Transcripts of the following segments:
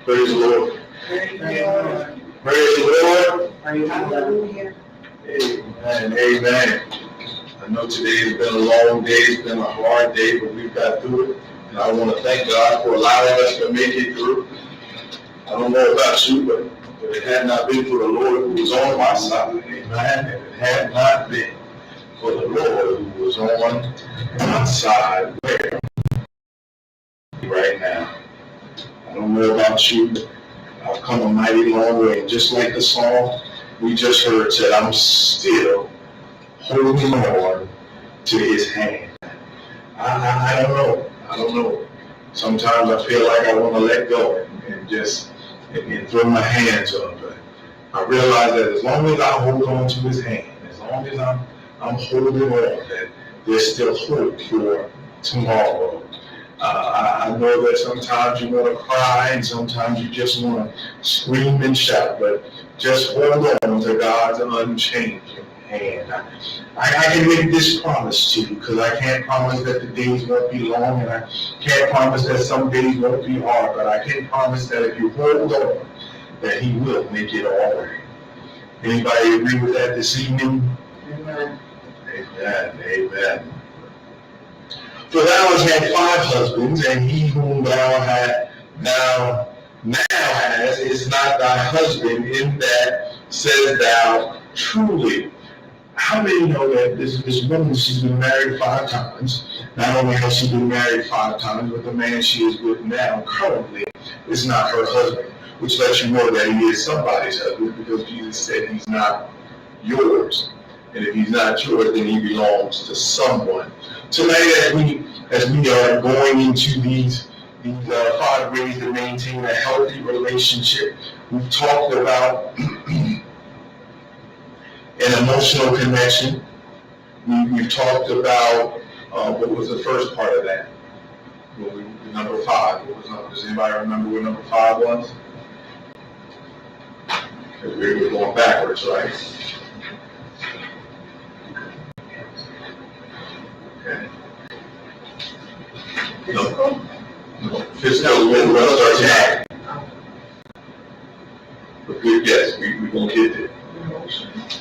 Praise the Lord. Praise the Lord. Praise the Lord. Hallelujah. Amen. Amen. I know today has been a long day. It's been a hard day, but we've got through it. And I want to thank God for allowing us to make it through. I don't know about you, but if it had not been for the Lord who was on my side, amen, if it had not been for the Lord who was on my side, where right now, I don't know about you, but I've come a mighty long way. Just like the song we just heard said, I'm still holding on to his hand. I don't know. I don't know. Sometimes I feel like I want to let go and just and throw my hands up. But I realize that as long as I hold on to his hand, as long as I'm holding on, that there's still hope for tomorrow. I know that sometimes you want to cry and sometimes you just want to scream and shout, but just hold on to God's unchanging hand. I can make this promise to you because I can't promise that the days won't be long and I can't promise that some days won't be hard, but I can promise that if you hold on, that he will make it all right. Anybody agree with that this evening? Amen. Amen. Amen. For thou hast had 5 husbands, and he whom thou hast now has is not thy husband, in that says thou truly. How many know that this woman, she's been married 5 times? Not only has she been married 5 times, but the man she is with now currently is not her husband, which lets you know that he is somebody's husband, because Jesus said he's not yours. And if he's not yours, then he belongs to someone. Tonight, as we are going into these 5 ways to maintain a healthy relationship, we've talked about an emotional connection. We've talked about what was the first part of that? Number 5. What was number? Does anybody remember what number 5 was? We're going backwards, right? Okay. No. Physical. We're going to start tonight. But good guess. We're going to get there.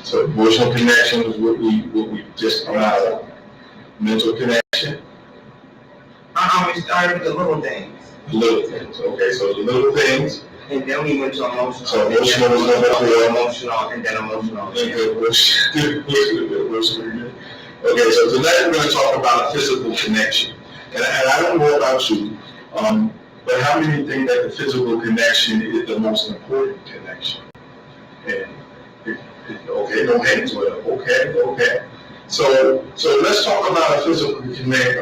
So emotional connection is what we just come out of. Mental connection. We started with the little things. Little things. Okay, so the little things. And then we went to emotional. So emotional was number 4. Emotional, and then emotional. Okay, so tonight we're going to talk about a physical connection. And I don't know about you, but how many think that the physical connection is the most important connection? And okay, no hands went up. Okay. So let's talk about a physical connection.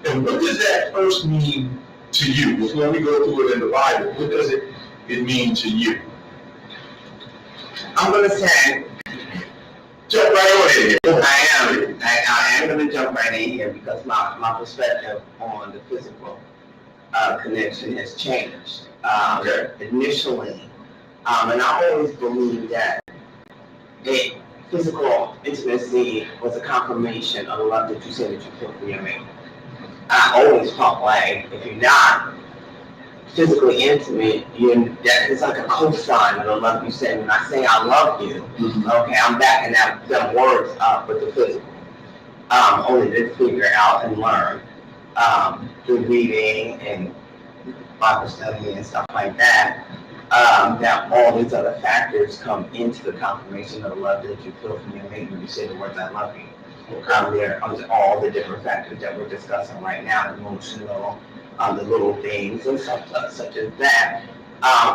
And what does that first mean to you? Before we go through it in the Bible, what does it mean to you? I'm going to say, jump right on in here. I am going to jump right in here because my perspective on the physical connection has changed. Initially, and I always believed that physical intimacy was a confirmation of the love that you said that you feel for your mate. I always felt like if you're not physically intimate, it's like a cosign of the love you say. When I say I love you, okay, I'm backing them words up with the physical. Only to figure out and learn through reading and Bible study and stuff like that, that all these other factors come into the confirmation of the love that you feel from your mate when you say the words I love you. There are all the different factors that we're discussing right now, emotional, the little things and stuff such as that,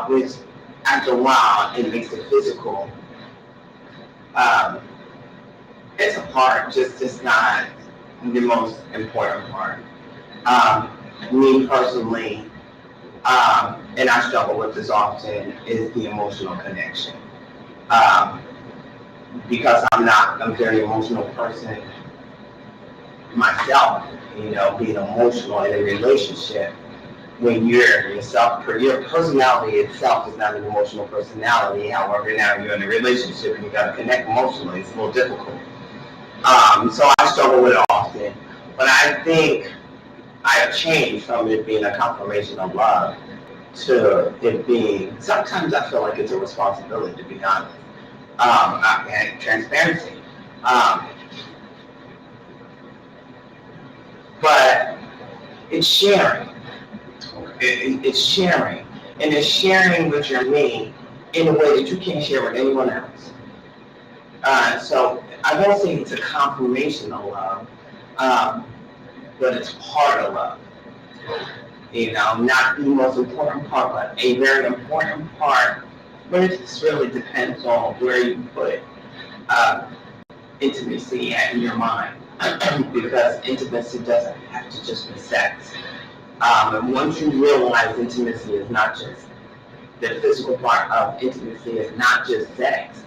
which after a while it makes it physical. It's a part, just not the most important part. Me personally, and I struggle with this often, is the emotional connection. Because I'm a very emotional person myself, being emotional in a relationship, when your personality itself is not an emotional personality. However, now you're in a relationship and you got to connect emotionally, it's a little difficult. So I struggle with it often. But I think I have changed from it being a confirmation of love to it being, sometimes I feel like it's a responsibility, to be honest, and transparency. Um, but it's sharing. It's sharing. And it's sharing with your me in a way that you can't share with anyone else. So I won't say it's a confirmation of love, but it's part of love. You know, not the most important part, but a very important part. But it just really depends on where you put intimacy in your mind, because intimacy doesn't have to just be sex. And once you realize intimacy is not just the physical part of intimacy is not just sex,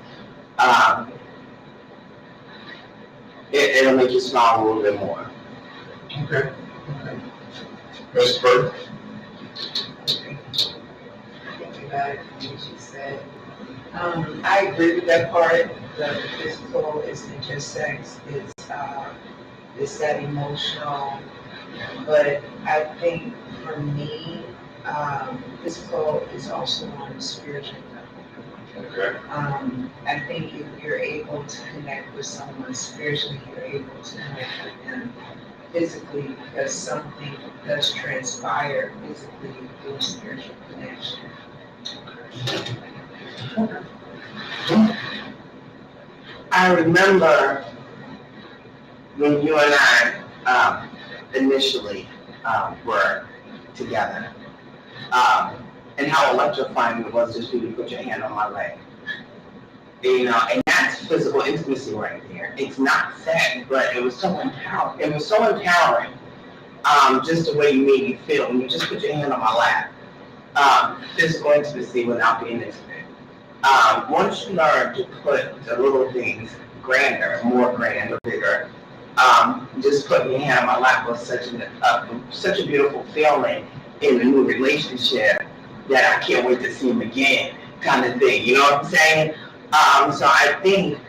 it'll make you smile a little bit more. Okay. Mr. Burke? What you said. I agree with that part. The physical isn't just sex, it's that emotional. But I think for me, physical is also on a spiritual level. Okay. I think if you're able to connect with someone spiritually, you're able to connect with them physically, because something does transpire physically through a spiritual connection. I remember when you and I initially were together, and how electrifying it was just for you to put your hand on my leg. You know, and that's physical intimacy right there. It's not sex, but it was so empowering. It was so empowering, just the way you made me feel when you just put your hand on my lap. Physical intimacy without being intimate. Once you learn to put the little things grander, more grand or bigger, just putting your hand on my lap was such a beautiful feeling in a new relationship that I can't wait to see him again, kind of thing. You know what I'm saying? So I think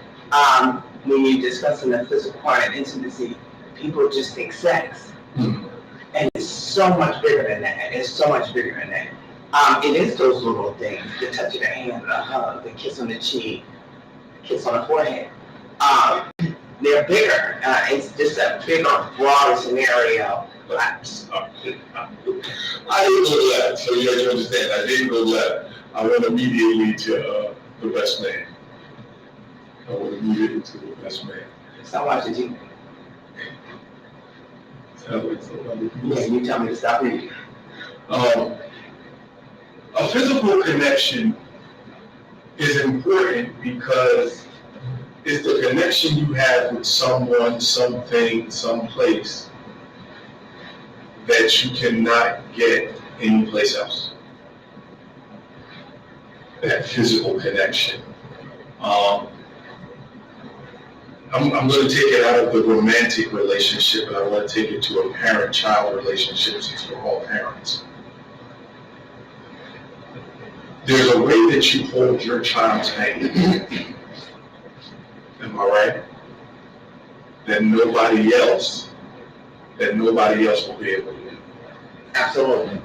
when you're discussing the physical part of intimacy, people just think sex. And it's so much bigger than that. It's so much bigger than that. It is those little things, the touch of the hand, the hug, the kiss on the cheek, kiss on the forehead. They're bigger. It's just a bigger, broader scenario. I didn't go left, so you have to understand, I didn't go left. I went immediately to the best man. I went immediately to the best man. Stop watching TV. Sounds like somebody. Yeah, you tell me to stop reading. A physical connection is important because it's the connection you have with someone, something, someplace that you cannot get anyplace else. That physical connection. I'm going to take it out of the romantic relationship, and I want to take it to a parent-child relationship, since we're all parents. There's a way that you hold your child's hand. Am I right? That nobody else will be able to do. Absolutely.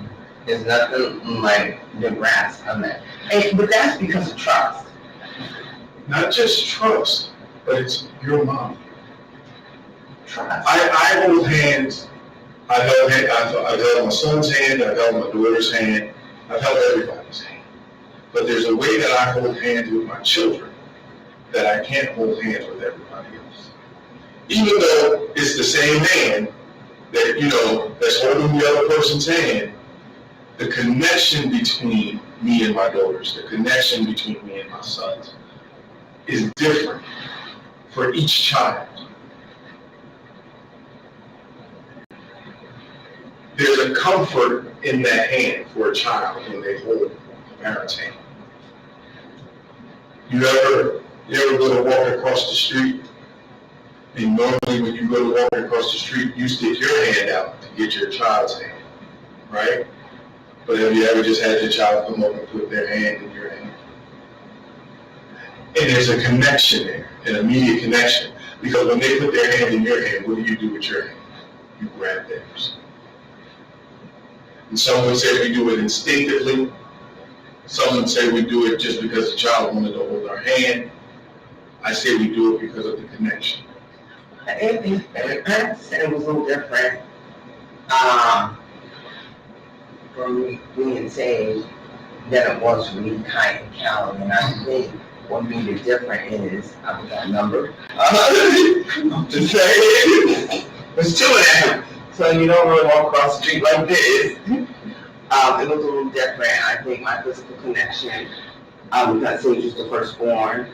There's nothing like the grasp on that. But that's because of trust. Not just trust, but it's your mom. Trust. I hold hands. I've held my son's hand. I've held my daughter's hand. I've held everybody's hand. But there's a way that I hold hands with my children that I can't hold hands with everybody else. Even though it's the same hand that, you know, that's holding the other person's hand, the connection between me and my daughters, the connection between me and my sons is different for each child. There's a comfort in that hand for a child when they hold a parent's hand. You ever go to walk across the street, and normally when you go to walk across the street, you stick your hand out to get your child's hand, right? But have you ever just had your child come over and put their hand in your hand? And there's a connection there, an immediate connection. Because when they put their hand in your hand, what do you do with your hand? You grab theirs. And some would say we do it instinctively. Some would say we do it just because the child wanted to hold our hand. I say we do it because of the connection. I said it was a little different. From me being saved than it was for me, Kai and Calvin. And I think what made it different is I forgot number. I'm just saying, there's two of them, so you don't really walk across the street like this. It was a little different. I think my physical connection, because he was the firstborn,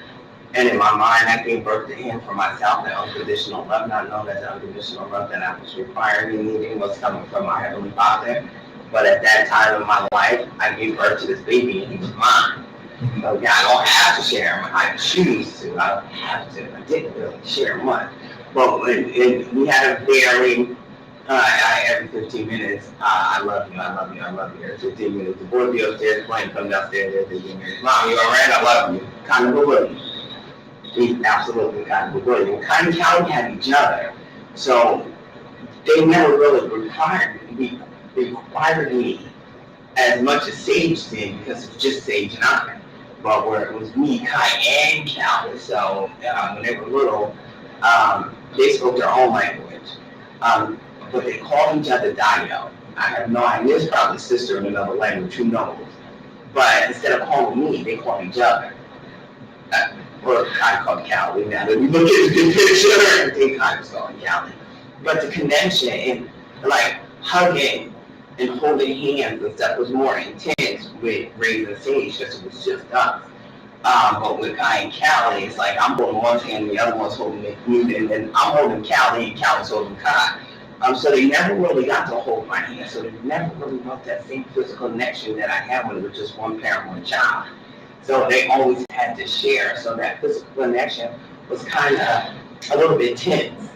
and in my mind, I gave birth to him for myself, and unconditional love, not known as unconditional love that I was requiring and needing was coming from my Heavenly Father. But at that time in my life, I gave birth to this baby, and he was mine. So yeah, I don't have to share him. I choose to. I don't have to. I didn't really share much. But we had a very, every 15 minutes, I love you, I love you, I love you. Every 15 minutes, the boy be upstairs playing, come downstairs every 15 minutes. Mom, you all right? I love you. Kind of a bully. He's absolutely kind of a bully. And kind of had each other. So they never really required me as much as Sage did, because it's just Sage and I. But where it was me, Kai, and Calvin. So when they were little, they spoke their own language. But they called each other Dio. I have no idea. There's probably a sister in another language, who knows? But instead of calling me, they called each other. Or Kai called Calvin. Now that we look at the picture, I think Kai was calling Calvin. But the connection and like hugging and holding hands and stuff was more intense with Ray and Sage because it was just us. But with Kai and Callie, it's like I'm holding one hand and the other one's holding me, and then I'm holding Callie and Callie's holding Kai. So they never really got to hold my hand. So they never really felt that same physical connection that I had when it was just one parent, one child. So they always had to share. So that physical connection was kind of a little bit tense.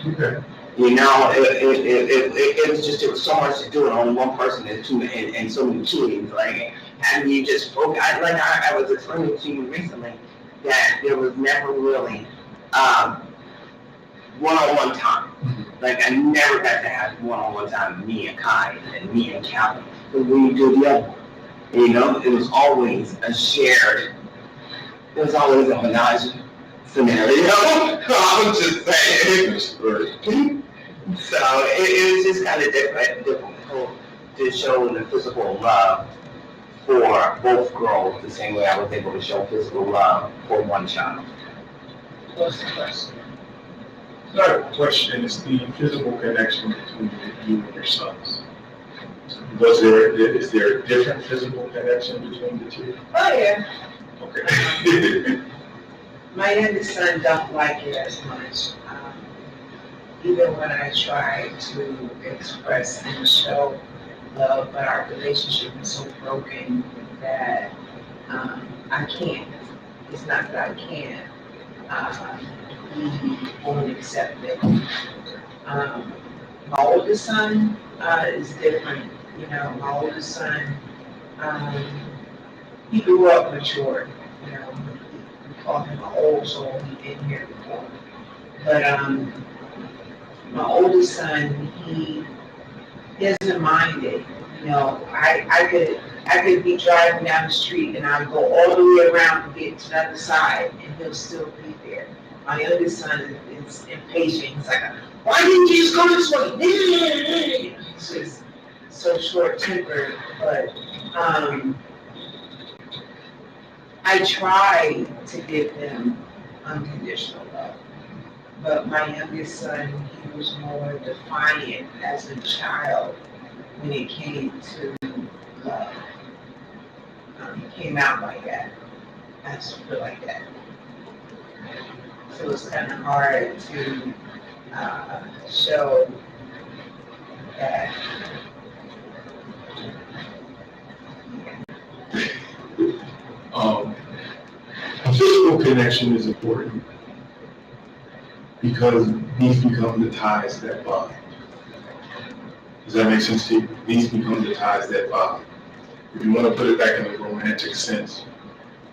Okay. You know, it was just, there was so much to do, and only one person and so many kids. Like, and you just spoke. I was explaining to you recently that there was never really one-on-one time. Like, I never got to have one-on-one time with me and Kai and me and Calvin. But when you do the other one, you know, it was always a shared. It was always a menage scenario. I'm just saying. So it was just kind of difficult to show the physical love for both girls the same way I was able to show physical love for one child. What's the question? Our question is the physical connection between you and your sons. Is there a different physical connection between the two? Oh, yeah. Okay. My youngest son don't like it as much. Even when I try to express and show love, but our relationship is so broken that I can't. It's not that I can't. He won't accept it. My oldest son is different. You know, my oldest son, he grew up mature. You know, we call him an old soul. He'd been here before. But my oldest son, he doesn't mind it. You know, I could be driving down the street and I'd go all the way around to get to the other side and he'll still be there. My youngest son is impatient. He's like, why didn't you just go this way? He's just so short-tempered. But I try to give them unconditional love. But my youngest son, he was more defiant as a child when it came to love. He came out like that. I just feel like that. So it's kind of hard to show that. Physical connection is important because these become the ties that bind. Does that make sense to you? These become the ties that bind. If you want to put it back in a romantic sense,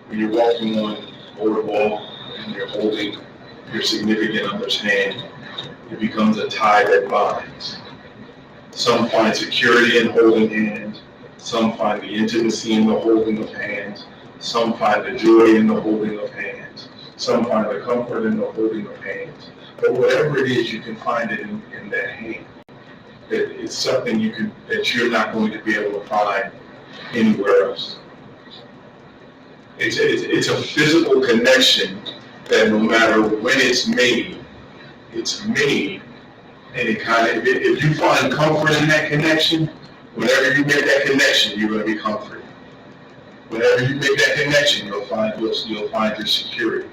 when you're walking on a boardwalk and you're holding your significant other's hand, it becomes a tie that binds. Some find security in holding hands. Some find the intimacy in the holding of hands. Some find the joy in the holding of hands. Some find the comfort in the holding of hands. But whatever it is, you can find it in that hand. It's something that you're not going to be able to find anywhere else. It's a physical connection that no matter when it's made, and it kind of, if you find comfort in that connection, whenever you make that connection, you're going to be comforted. Whenever you make that connection, you'll find your security.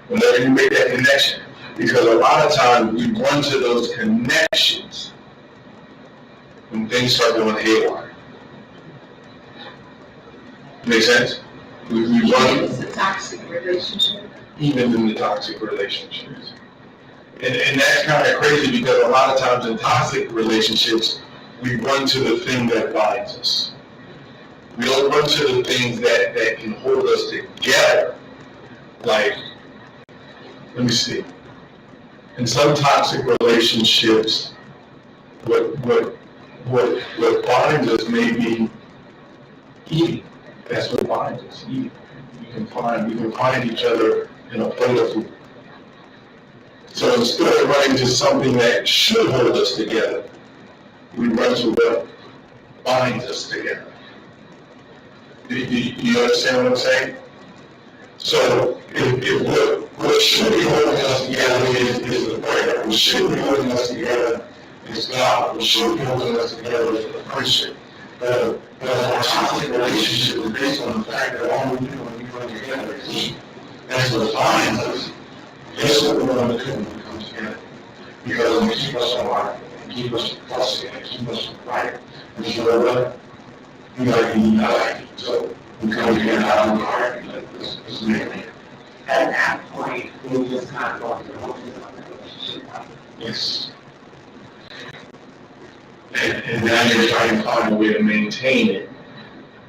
Whenever you make that connection, because a lot of times we run to those connections when things start going haywire. Make sense? We run. It's a toxic relationship. Even in the toxic relationships. And that's kind of crazy because a lot of times in toxic relationships, we run to the thing that binds us. We don't run to the things that can hold us together. Like, let me see. In some toxic relationships, what binds us may be eating. That's what binds us, eating. We can find each other in a plate of food. So instead of running to something that should hold us together, we run to what binds us together. Do you understand what I'm saying? So if what should be holding us together is the prayer. What should be holding us together is God. What should be holding us together is the friendship. But our toxic relationship is based on the fact that all we do when we run together is eat. That's what binds us. That's what we want to do when we come together. Because we keep us alive, and keep us fussing, and keep us right. And you know what? We like to eat, I like to eat. So we come together out of the heart, and let's make it. At that point, we just kind of go through the motions of the relationship. Yes. And now you're trying to find a way to maintain it.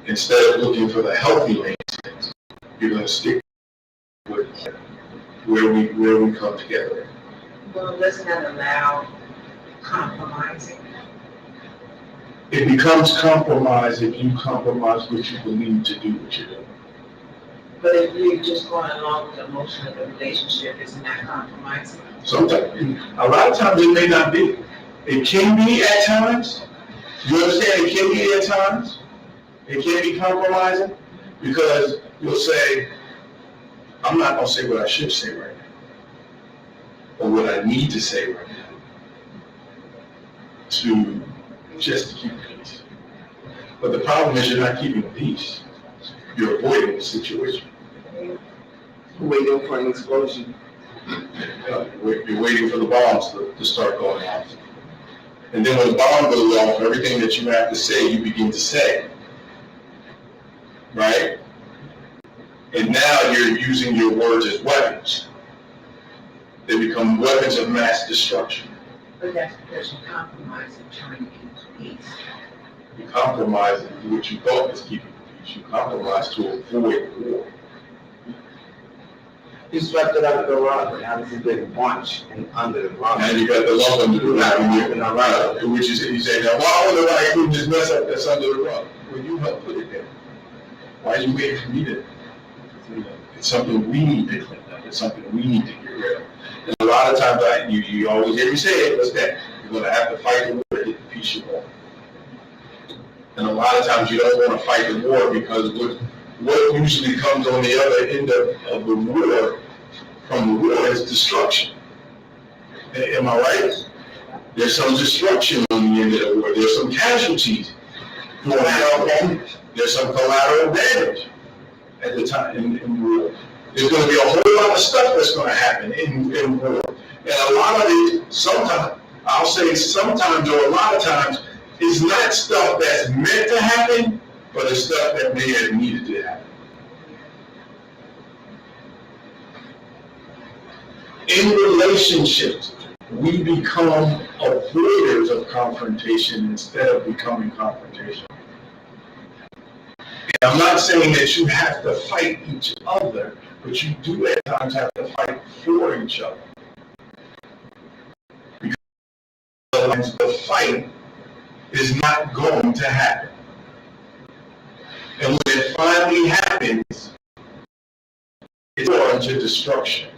Instead of looking for the healthy maintenance, you're going to stick with where we come together. Well, doesn't that allow compromising? It becomes compromise if you compromise what you believe to do what you're doing. But if you're just going along with the emotion of the relationship, isn't that compromising? Sometimes, a lot of times it may not be. It can be at times. You understand? It can be at times. It can be compromising because you'll say, I'm not going to say what I should say right now or what I need to say right now to just keep peace. But the problem is you're not keeping peace. You're avoiding the situation. Waiting for an explosion. You're waiting for the bombs to start going off. And then when the bomb goes off, everything that you have to say, you begin to say. Right? And now you're using your words as weapons. They become weapons of mass destruction. But that's because you compromise and trying to keep peace. You compromise what you thought was keeping peace. You compromise to avoid war. You swept it under the rug, but now this is big bunch and under the rug. And you got the love under the rug. Which is, you say, now why would I couldn't just mess up that's under the rug? Well, you helped put it there. Why are you waiting for me to? It's something we need to clean up. It's something we need to get rid of. And a lot of times, you always hear me say it, what's that? You're going to have to fight the war to get the peace you want. And a lot of times you don't want to fight the war because what usually comes on the other end of the war, from the war, is destruction. Am I right? There's some destruction on the end of the war. There's some casualties. There's some collateral damage at the time in war. There's going to be a whole lot of stuff that's going to happen in war. And a lot of it, sometimes, I'll say sometimes or a lot of times, is not stuff that's meant to happen, but it's stuff that may have needed to happen. In relationships, we become avoiders of confrontation instead of becoming confrontation. And I'm not saying that you have to fight each other, but you do at times have to fight for each other. Because the fight is not going to happen. And when it finally happens, it's war unto destruction.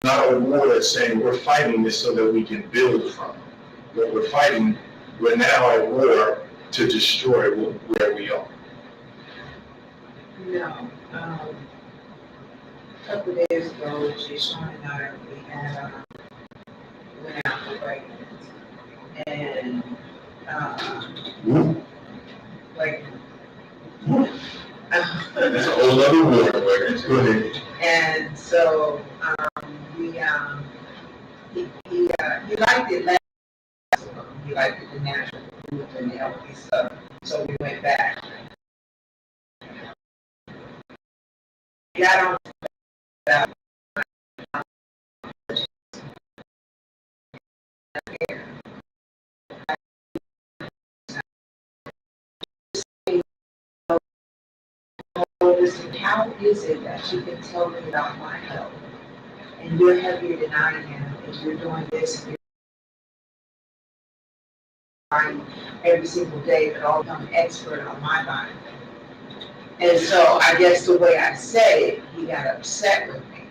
Not a war that's saying we're fighting this so that we can build from it. What we're fighting, we're now at war to destroy where we are. No. A couple of days ago, Jason and I, we went out for breakfast. And, like, That's a whole other war. Go ahead. and so, he liked it last time. He liked the natural food and the healthy stuff. So we went back. Got on about how is it that you can tell me about my health and you're heavier than I am and you're doing this and you're every single day, but I'll become an expert on my body. And so I guess the way I said it, he got upset with me.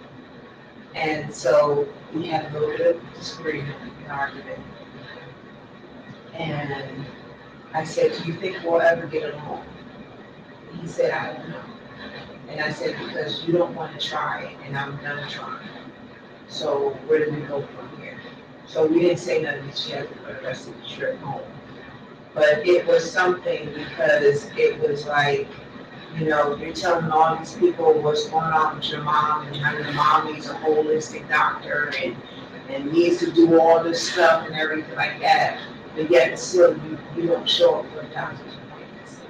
And so we had a little bit of disagreement, an argument. And I said, do you think we'll ever get along? And he said, I don't know. And I said, because you don't want to try it, and I'm done trying. So where do we go from here? So we didn't say nothing to each other for the rest of the trip home. But it was something because it was like, you know, you're telling all these people what's going on with your mom and how your mom needs a holistic doctor and needs to do all this stuff and everything like that. But yet still you don't show up for the doctor's appointments.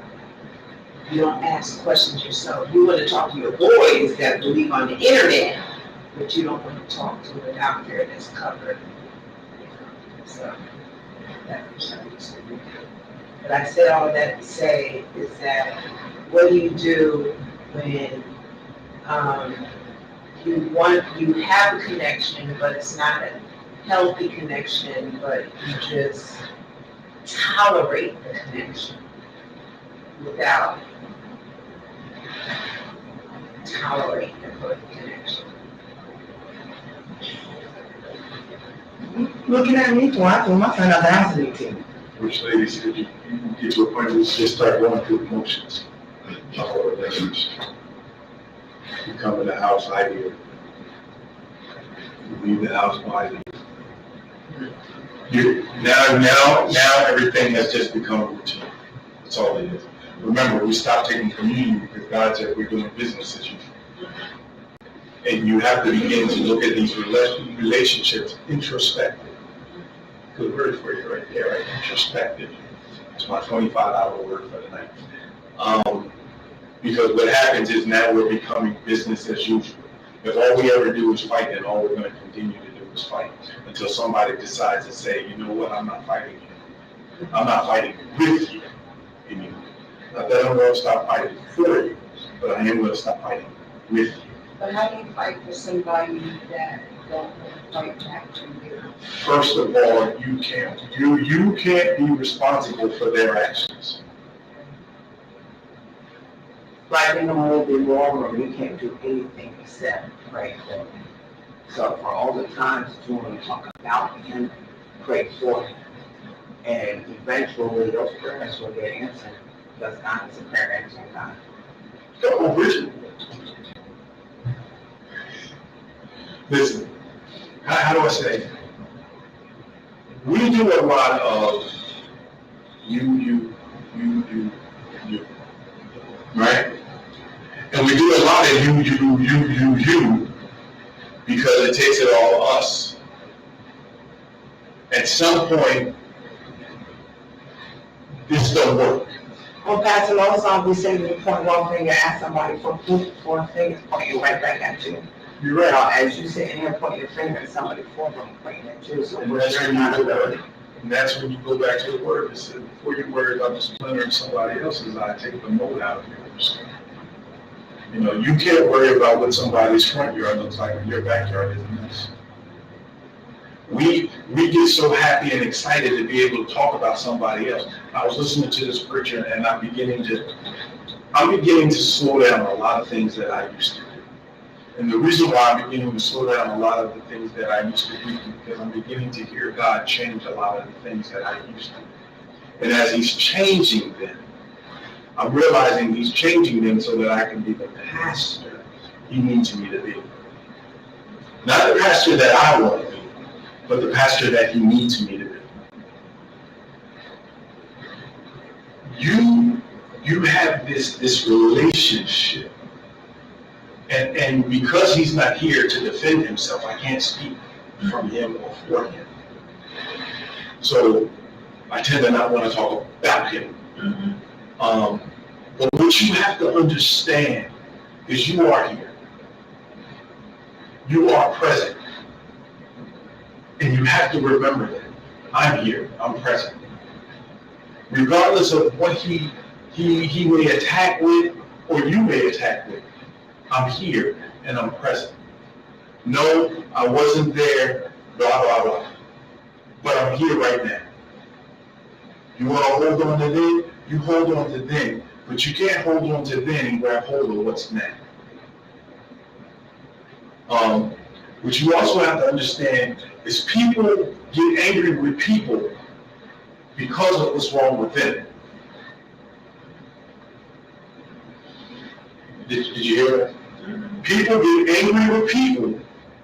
You don't ask questions yourself. You want to talk to your boys that believe on the internet, but you don't want to talk to a doctor that's covered. So that was something. But I said all that to say is that what do you do when you have a connection, but it's not a healthy connection, but you just tolerate the connection without tolerating the connection? Looking at me, I told my friend I asked me to. Which lady said you get to a point where you just start going through emotions of a relationship. You come to the house, I do. You leave the house, I do. Now everything has just become routine. That's all it is. Remember, we stopped taking communion because God said we're doing business as usual. And you have to begin to look at these relationships introspective. Good word for you right there, right? Introspective. It's my 25-hour word for the night. Because what happens is now we're becoming business as usual. If all we ever do is fight, then all we're going to continue to do is fight until somebody decides to say, you know what, I'm not fighting you. I'm not fighting with you anymore. Not that I'm going to stop fighting for you, but I am going to stop fighting with you. But how do you fight for somebody that don't fight back to you? First of all, you can't be responsible for their actions. Like in the movie War Room, you can't do anything except pray for him. So for all the times that you want to talk about him, pray for him. And eventually those prayers will get answered because God is a prayer answering God. So originally, listen, how do I say? We do a lot of you, right? And we do a lot of you, because it takes it all of us. At some point, this don't work. Well, Pastor Lowe's always saying you point one finger at somebody for four fingers, point you right back at you. You're right. Now, as you sit in here, point your finger at somebody for them, pointing at you. So And we're that's sharing when you accountability. And that's when you go back to the word. It said, before you worry about the splinter in somebody else's eye, take the mold out of yours. You know, you can't worry about what somebody's front yard looks like if your backyard is a mess. we get so happy and excited to be able to talk about somebody else. I was listening to this preacher, and I'm beginning to slow down a lot of things that I used to do. And the reason why I'm beginning to slow down a lot of the things that I used to do is because I'm beginning to hear God change a lot of the things that I used to do. And as He's changing them, I'm realizing He's changing them so that I can be the pastor He needs me to be. Not the pastor that I want to be, but the pastor that He needs me to be. You have this relationship. And because He's not here to defend Himself, I can't speak from Him or for Him. So I tend to not want to talk about Him. But what you have to understand is you are here. You are present. And you have to remember that. I'm here. I'm present. Regardless of what he may attack with or you may attack with, I'm here and I'm present. No, I wasn't there, blah, blah, blah. But I'm here right now. You want to hold on to then? You hold on to then. But you can't hold on to then and grab hold of what's now. What you also have to understand is people get angry with people because of what's wrong with them. Did you hear that? People get angry with people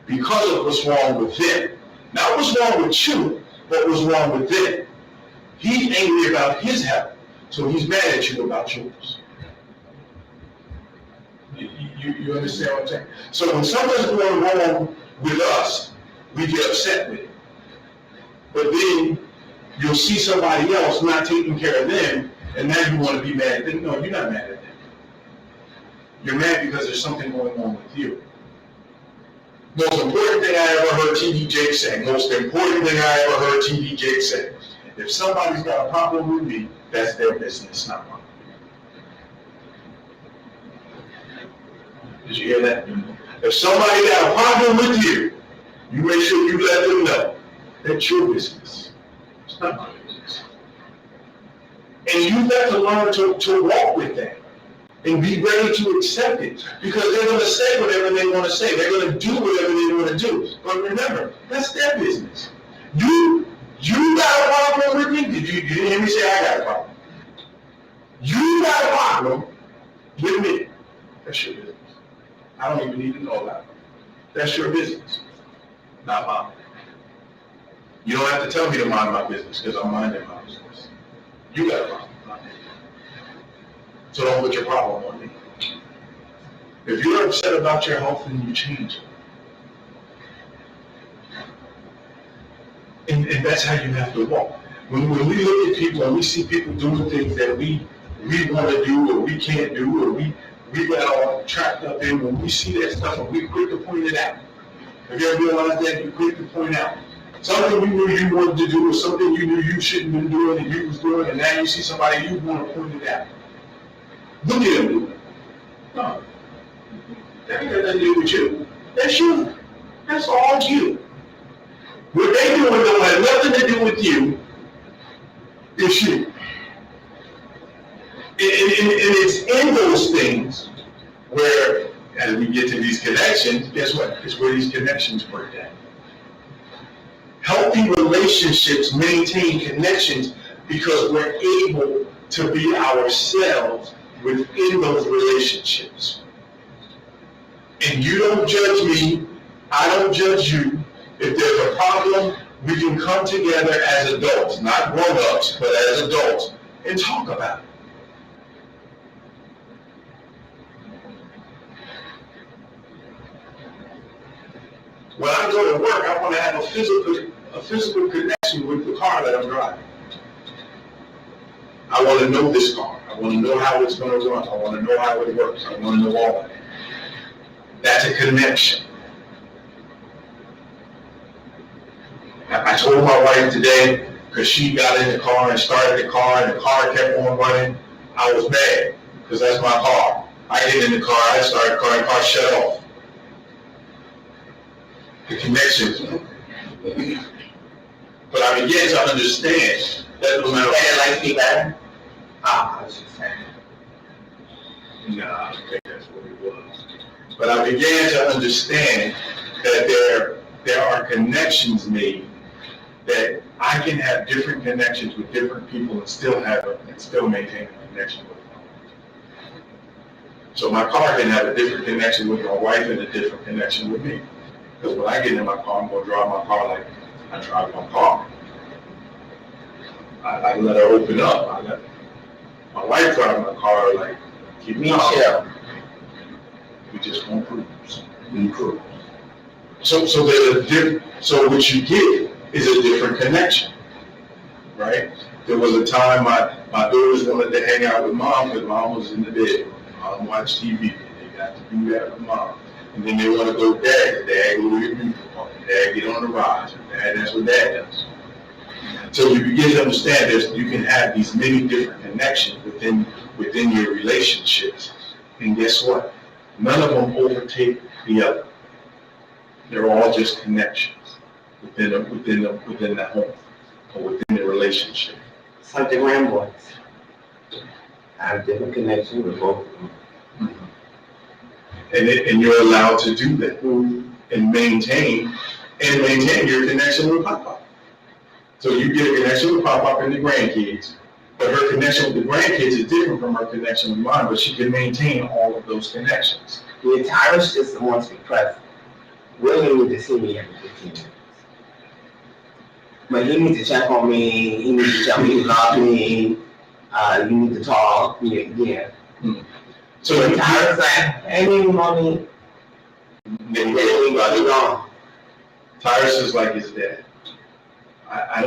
because of what's wrong with them. Not what's wrong with you, but what's wrong with them. He's angry about his health, so he's mad at you about yours. You understand what I'm saying? So when something's going wrong with us, we get upset with it. But then you'll see somebody else not taking care of them, and now you want to be mad at them. No, you're not mad at them. You're mad because there's something going on with you. Most important thing I ever heard T.D. Jakes say, most important thing I ever heard T.D. Jakes say, if somebody's got a problem with me, that's their business, not mine. Did you hear that? If somebody got a problem with you, you make sure you let them know that's your business. It's not my business. And you have to learn to walk with that and be ready to accept it, because they're going to say whatever they want to say. They're going to do whatever they want to do. But remember, that's their business. You got a problem with me? You didn't hear me say I got a problem. You got a problem with me. That's your business. I don't even need to know about it. That's your business, not mine. You don't have to tell me to mind my business, because I'm minding my business. You got a problem, not me. So don't put your problem on me. If you're upset about your health, then you change it. And that's how you have to walk. When we look at people and we see people doing things that we want to do or we can't do or we got all trapped up in, when we see that stuff and we quick to point it out. Have you ever realized that? You quick to point out something you knew you wanted to do or something you knew you shouldn't have been doing and you was doing, and now you see somebody you want to point it out. Look at them do it. No. That ain't got nothing to do with you. That's you. That's all you. What they doing don't have nothing to do with you. It's you. And it's in those things where, as we get to these connections, guess what? It's where these connections break down. Healthy relationships maintain connections because we're able to be ourselves within those relationships. And you don't judge me, I don't judge you. If there's a problem, we can come together as adults, not grown-ups, but as adults, and talk about it. When I go to work, I want to have a physical connection with the car that I'm driving. I want to know this car. I want to know how it's going to run. I want to know how it works. I want to know all of it. That's a connection. I told my wife today, because she got in the car and started the car and the car kept on running, I was mad, because that's my car. I get in the car, I start the car, and the car shut off. The connection. But I began to understand that no matter Better like me better? Oh, I was just saying. nah, I don't think that's what it was. But I began to understand that there are connections made, that I can have different connections with different people and still maintain a connection with them. So my car can have a different connection with my wife and a different connection with me. Because when I get in my car, I'm going to drive my car like I drive my car. I let her open up. I let my wife drive my car like, keep me chill. We just won't cruise. We cruise. So so what you get is a different connection, right? There was a time my daughters wanted to hang out with mom because mom was in the bed. Mom watched TV, and they got to do that with mom. And then they want to go dad. Dad go to the music park. Dad get on the rides. Dad, that's what dad does. So you begin to understand you can have these many different connections within your relationships. And guess what? None of them overtake the other. They're all just connections within the home or within the relationship. It's like the grandboys. I have different connections with both of them. Mm-hmm. And you're allowed to do that and maintain your connection with Papa. So you get a connection with Papa and the grandkids, but her connection with the grandkids is different from her connection with mine, but she can maintain all of those connections. The entire system wants to be present. William needs to see me every 15 minutes. But he needs to check on me, he needs to tell me he loves me, you need to talk, yeah. Hmm. So the entire like, hey, mommy, then we gone. Tyrus is like his dad. I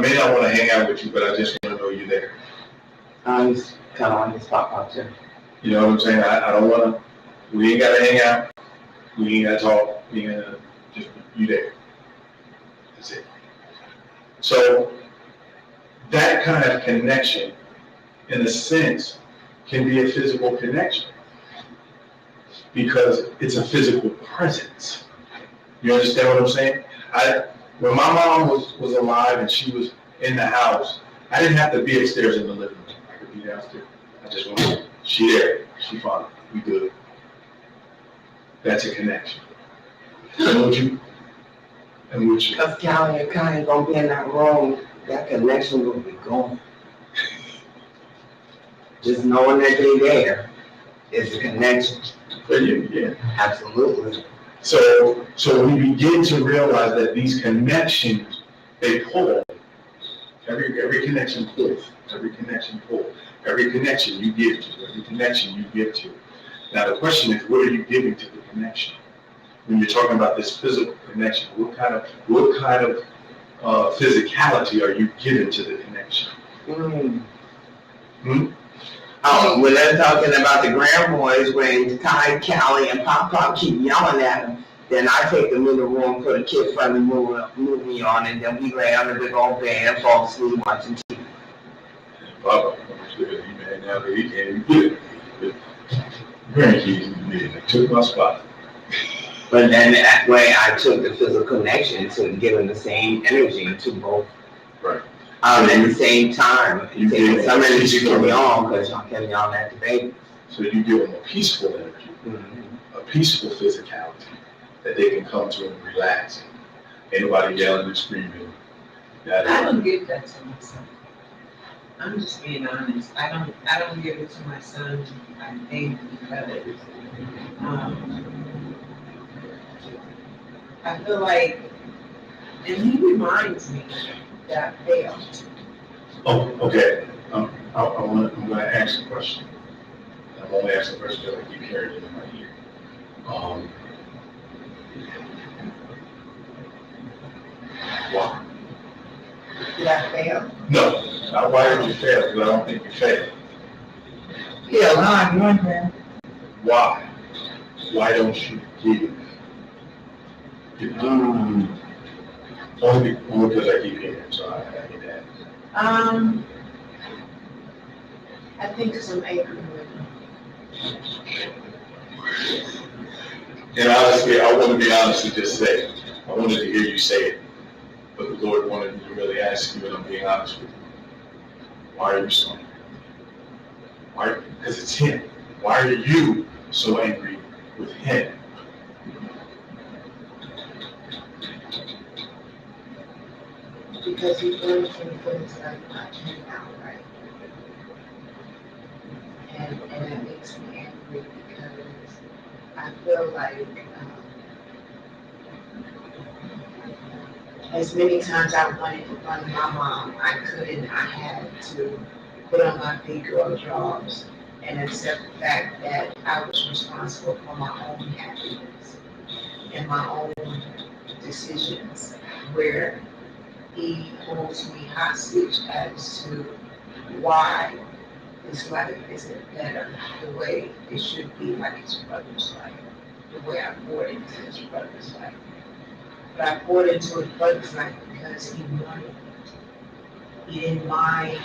may not want to hang out with you, but I just want to know you're there. He's kind of on his pop too. You know what I'm saying? I don't want to, we ain't got to hang out. We ain't got to talk. We ain't got to, just you there. That's it. So that kind of connection, in a sense, can be a physical connection because it's a physical presence. You understand what I'm saying? When my mom was alive and she was in the house, I didn't have to be upstairs in the living room. I could be downstairs. I just went, she there, she fine, we good. That's a connection. And what you? Because Callie and Connie gonna be in that room, that connection will be gone. Just knowing that they're there is a connection. For you, yeah. Absolutely. So we begin to realize that these connections, they pull. Every connection pulls. Every connection pulls. Every connection you give to. Every connection you give to. Now the question is, what are you giving to the connection? When you're talking about this physical connection, what kind of physicality are you giving to the connection? When they're talking about the grandboys, when Ty, Callie, and Pop keep yelling at them, then I take them in the room, put a kid-friendly movie on, and then we lay on the big old bed and fall asleep watching TV. Papa, he mad now that he can't even get it. Grandkids, they took my spot. But then that way I took the physical connection to giving the same energy to both. Right. At the same time, you take some energy from me on because y'all kept me on at the baby. So you give them a peaceful energy, a peaceful physicality that they can come to and relax. Ain't nobody yelling and screaming. I don't give that to my son. I'm just being honest. I don't give it to my son. I think because I feel like, and he reminds me that I failed. Oh, okay. I'm going to ask a question. I'm only asking a question because I keep hearing it in my ear. Why? Did I fail? No, not why did you fail, because I don't think you failed. Yeah, well, I'm wondering. Why? Why don't you give? Only because I keep hearing it, so I get that. I think it's an angry with him. And honestly, I want to be honest and just say, I wanted to hear you say it. But Lord wanted me to really ask you, and I'm being honest with you. Why are you so angry? Why? Because it's him. Why are you so angry with him? Because he feels some things that I'm not turning out right. And that makes me angry because I feel like as many times I wanted to run my mom, I couldn't. I had to put on my big girl drawers and accept the fact that I was responsible for my own happiness and my own decisions, where he holds me hostage as to why his life isn't better the way it should be, like his brother's life, the way I poured into his brother's life. But I poured into his brother's life because he wanted it. He didn't mind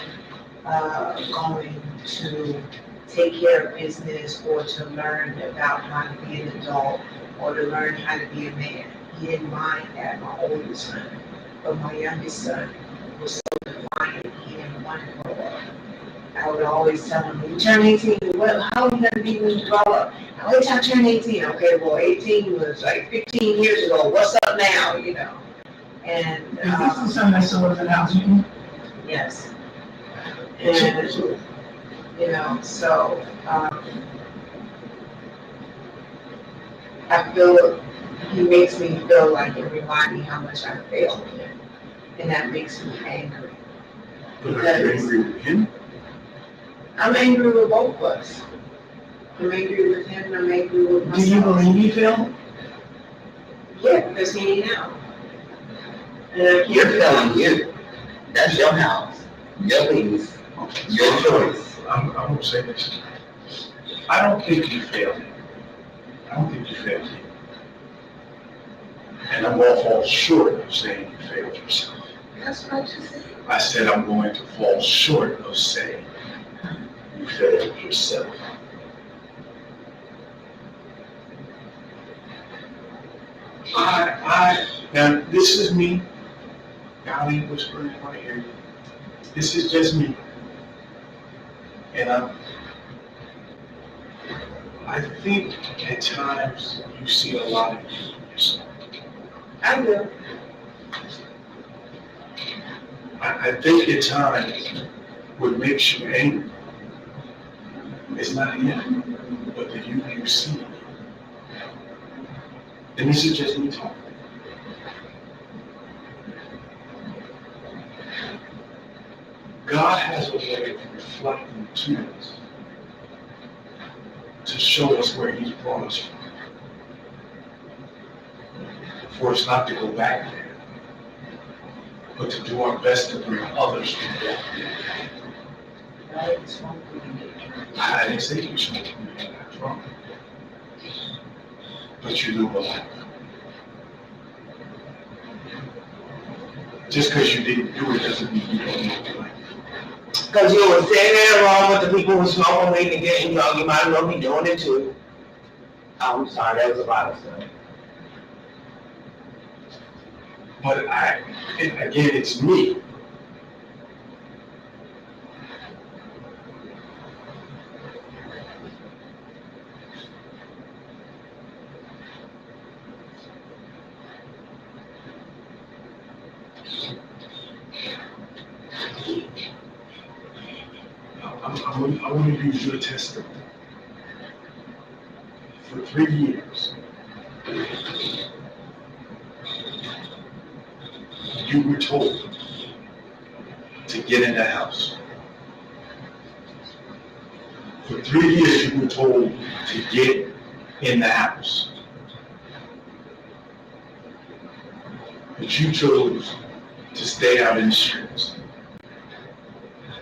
going to take care of business or to learn about how to be an adult or to learn how to be a man. He didn't mind that, my oldest son. But my youngest son was so defiant, he didn't want to grow up. I would always tell him, when you turn 18, how are you going to be when you grow up? I wait till I turn 18. Okay, well, 18 was like 15 years ago. What's up now, you know? And, Is this the son that still lives in house with you? yes. And, you know, so, I feel, he makes me feel like it reminds me how much I failed him. And that makes me angry. But are you angry with him? I'm angry with both of us. I'm angry with him and I'm angry with myself. Do you believe you failed? Yeah, because he ain't out. And I You're can't telling you. That's your house. Your lease. Your choice. I'm going to say this. I don't think you failed him. I don't think you failed him. And I'm going to fall short of saying you failed yourself. That's what you said. I said I'm going to fall short of saying you failed yourself. Now this is me. God ain't whispering in my ear. This is just me. And I think at times you see a lot of you in yourself. I will. I think at times what makes you angry is not him, but the you see. And this is just me talking. God has a way of reflecting to us to show us where He's brought us from. For us not to go back there, but to do our best to bring others from back there. I didn't say you should be that wrong. But you live a life. Just because you didn't do it doesn't mean you don't live a life. Because you were sitting there along with the people who smoking weed and getting drunk, you might as well be doing it too. I'm sorry, that was a lot of stuff. But again, it's me. I want to use your testimony. For 3 years, you were told to get in the house. For 3 years, you were told to get in the house. But you chose to stay out in the streets.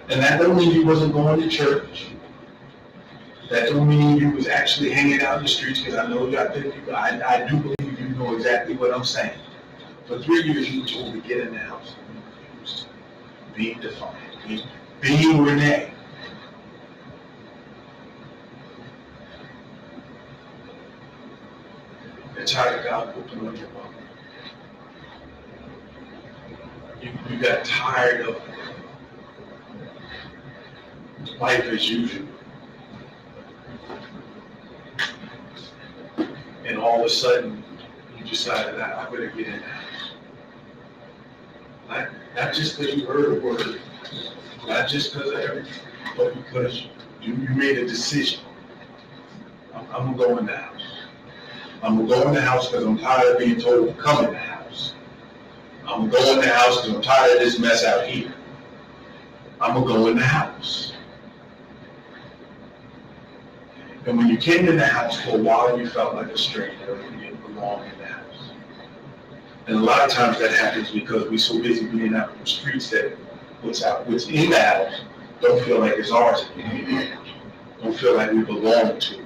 And that don't mean you wasn't going to church. That don't mean you was actually hanging out in the streets, because I know I do believe you know exactly what I'm saying. For 3 years, you were told to get in the house. Being defiant, being Renee. The child of God opened up your mouth. got tired of life as usual. And all of a sudden, you decided that I better get in the house. Not just because you heard a word, not just because of everything, but because you made a decision. I'm going to go in the house. I'm going to go in the house because I'm tired of being told to come in the house. I'm going to go in the house because I'm tired of this mess out here. I'm going to go in the house. And when you came in the house for a while, you felt like a stranger and you didn't belong in the house. And a lot of times that happens because we're so busy being out in the streets that what's in the house don't feel like it's ours anymore. Don't feel like we belong to it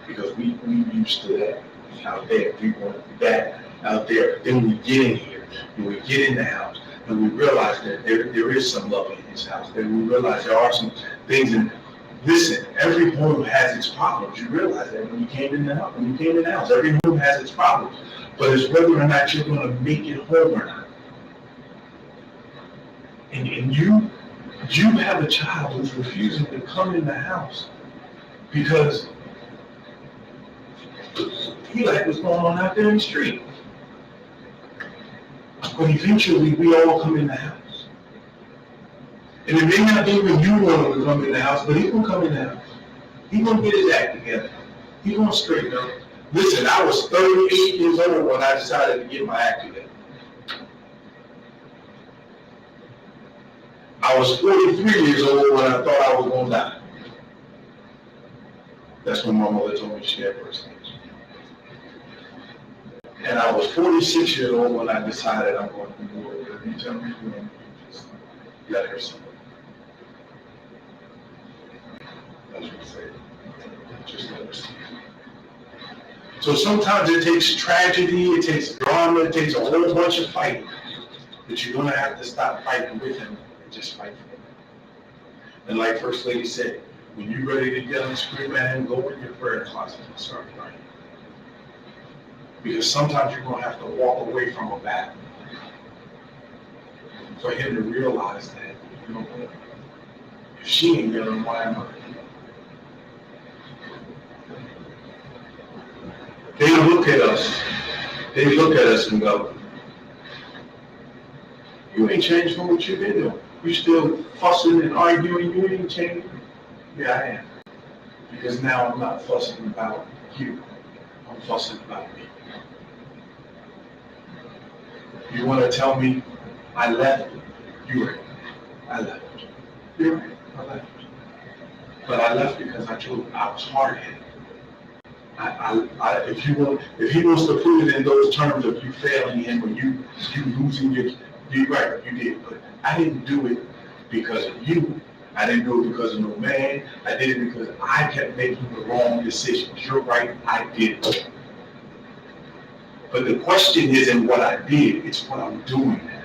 because we used to that out there. We want that out there. Then we get in here and we get in the house and we realize that there is some love in this house. Then we realize there are some things in. Listen, every home has its problems. You realize that when you came in the house. Every home has its problems. But it's whether or not you're going to make it home or not. And you have a child who's refusing to come in the house because he like what's going on out there in the street. But eventually we all come in the house. And it may not be when you want him to come in the house, but he's going to come in the house. He's going to get his act together. He's going to straighten up. Listen, I was 38 years old when I decided to get my act together. I was 43 years old when I thought I was going to die. That's when my mother told me she had breast cancer. And I was 46 years old when I decided I'm going to be more. Whatever you tell me to do, just let her see. That's what I say. Just let her see. So sometimes it takes tragedy, it takes drama, it takes a whole bunch of fighting. But you're going to have to stop fighting with him and just fight for him. And like First Lady said, when you're ready to get on the scream at him, go in your prayer closet and start praying. Because sometimes you're going to have to walk away from a battle for him to realize that, you know what, if she ain't getting, why am I? They look at us and go, you ain't changed from what you've been doing. You still fussing and arguing, you ain't changed. Yeah, I am. Because now I'm not fussing about you. I'm fussing about me. You want to tell me I left? You're right. I left. You're right. I left. But I left because I was hard-headed. If he wants to put it in those terms of you failing him or you losing you're right, you did. But I didn't do it because of you. I didn't do it because of no man. I did it because I kept making the wrong decisions. You're right, I did. But the question isn't what I did, it's what I'm doing now.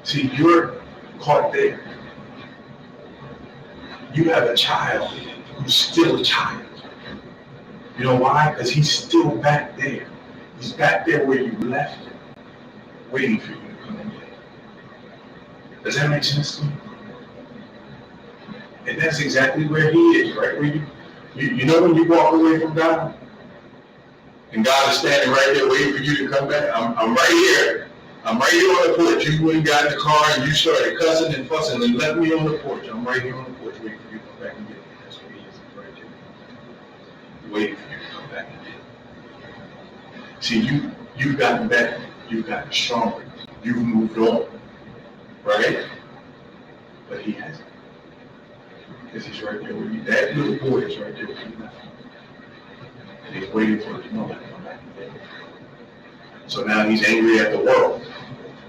See, you're caught there. You have a child who's still a child. You know why? Because he's still back there. He's back there where you left him, waiting for you to come in. Does that make sense to you? And that's exactly where he is, right? Where you know when you walk away from God, and God is standing right there waiting for you to come back? I'm right here. I'm right here on the porch. You went and got in the car and you started cussing and fussing and left me on the porch. I'm right here on the porch waiting for you to come back and get me. That's what he is, right there. Waiting for you to come back and get me. See, you've gotten better. You've gotten stronger. You've moved on. Right? But he hasn't. Because he's right there with you. That little boy is right there with you now. And he's waiting for you to come back and get me. So now he's angry at the world.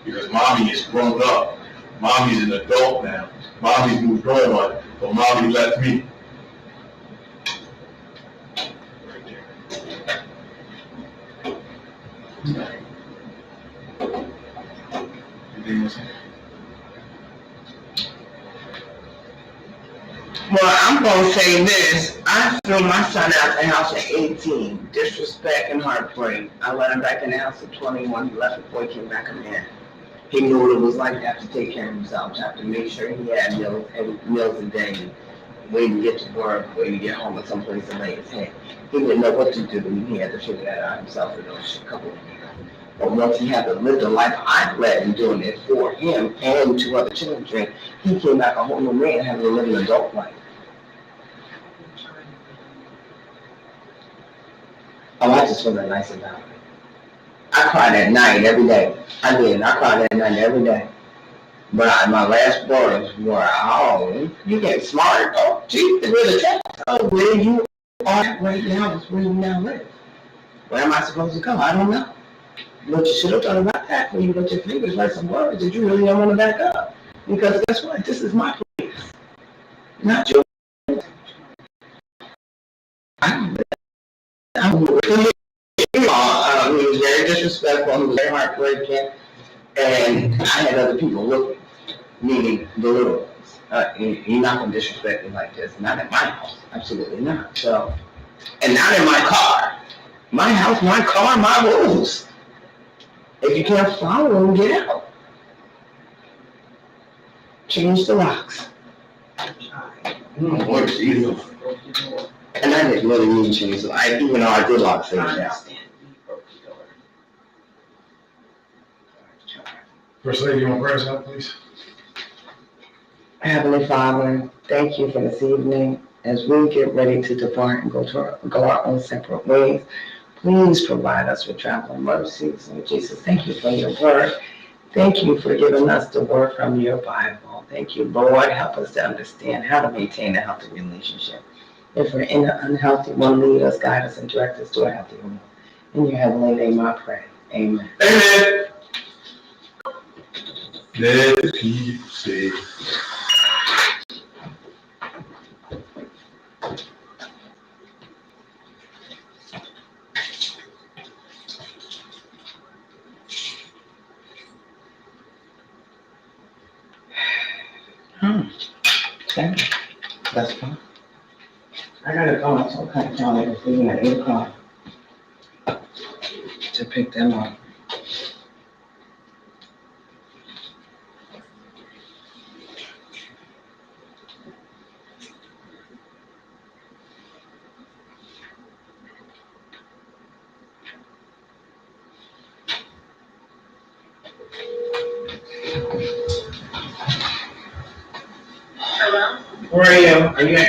Because mommy is grown up. Mommy's an adult now. Mommy's moved on, but mommy left me. Right there. Anything else? Well, I'm gonna say this. I threw my son out the house at 18. Disrespect and heartbreak. I let him back in the house at 21. He left before he came back again. He knew what it was like to have to take care of himself, to have to make sure he had meals a day, waiting to get to work, waiting to get home at some place to lay his head. He didn't know what to do, and he had to figure that out himself for those couple of years. But once he had to live the life I led in doing it for him and two other children, he came back a whole new man, having to live an adult life. Oh, I just feel that nice about it. I cried at night every day. I did. I cried at night every day. But my last words were, oh, you get smart. Oh, geez, it's really tough. Oh, where you are right now is where you now live. Where am I supposed to go? I don't know. But you should have thought about that when you let your fingers write some words that you really don't want to back up. Because guess what? This is my place, not yours. I he was very disrespectful, he was very heartbreaking, and I had other people looking, meaning the little ones. You're not going to disrespect me like this. Not at my house. Absolutely not. So, and not in my car. My house, my car, my rules. If you can't follow them, get out. Change the locks. Lord Jesus. And I didn't really mean change the locks, even though I did lock things down. First Lady, you want to pray us out, please? Heavenly Father, thank you for this evening. As we get ready to depart and go our own separate ways, please provide us with traveling mercies. And Jesus, thank you for your word. Thank you for giving us the word from your Bible. Thank you, Lord. Help us to understand how to maintain a healthy relationship. If we're in an unhealthy one, lead us, guide us, and direct us to a healthy one. In your heavenly name I pray. Amen. Amen. Let people say. Okay. That's fine. I gotta go out to a kind of county at 8 o'clock to pick them up. Hello? Where are you? Are you